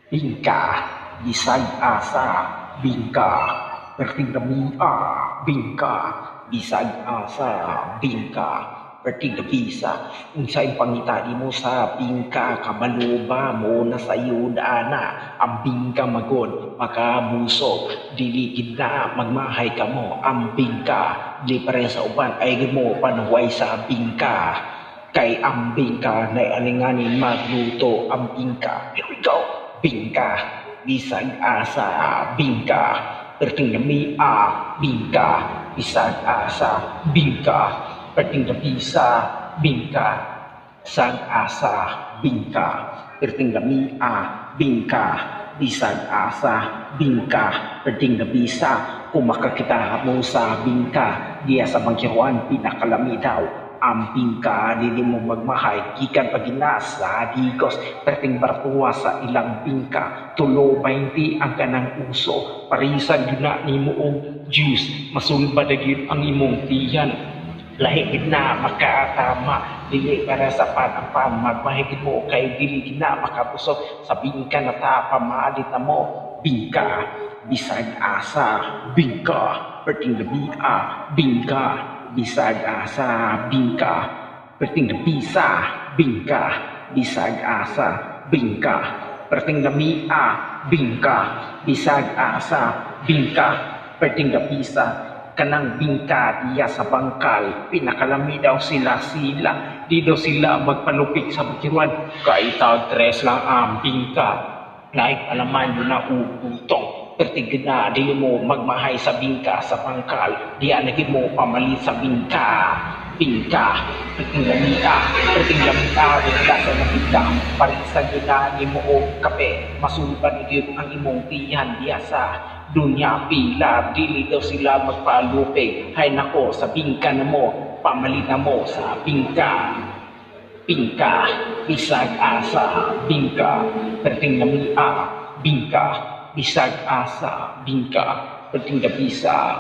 Bingka, Bisay Asa, Bingka, Pertingamia, Bingka, Bisay Asa, Bingka, Pertingabisa, unsay pangitadi mo sa bingka, kabaluba mo na sa na, ang bingka magod, makabusog, dili gid na magmahay ka mo, ang bingka, di pare sa uban, ay mo panuway sa bingka. Kay ang bingka na alinganin magluto ang bingka. Here we go! Bingka, Bisag Asa, Bingka, Pertingamia, Bingka, Bisag Asa, Bingka, Pertingabisa, Bingka, Sag Asa, Bingka, Pertingamia, Bingka, Bisag Asa, Bingka, Pertingabisa, kung makakita mo sa bingka, diya sa bangkiruan, pinakalami daw. Ang bingka, dili mo magmahay, gikan paginas sa digos, perting bartuwa sa ilang bingka, tulo 20 ang kanang uso, parisan yun na ni mo og juice, masulba dagit ang imong tiyan. Lahigid na makatama, dili para sa panapan, magmahigid mo kay dili na makabusog sa bingka na ta pamalit na mo. Bingka, Bisag Asa, Bingka, Pertingabia, Bingka, Bisag Asa, Bingka, Pertingabisa, Bingka, Bisag Asa, Bingka, Pertinggamia, Bingka, Bisag Asa, Bingka, Pertingabisa, kanang bingka diya sa bangkal, pinakalami daw sila, di daw sila magpalupik sa bakiruan, kay tag-tres lang ang bingka, like alaman yun na uputong, pertig na di mo magmahay sa bingka sa bangkal, di anagin mo pamalit sa bingka, bingka, pertinggamia, bigla sa bingka, parisan yun na ni mo o kape, masulban yun ang imong tiyan diya sa dunya pila, dili daw sila magpalupig. Hay nako, sa bingka na mo, pamalit na mo sa bingka. Bingka, Bisag Asa, Bingka, Pertinggamia, Bingka, Bisag Asa, Bingka, Pertingabisa,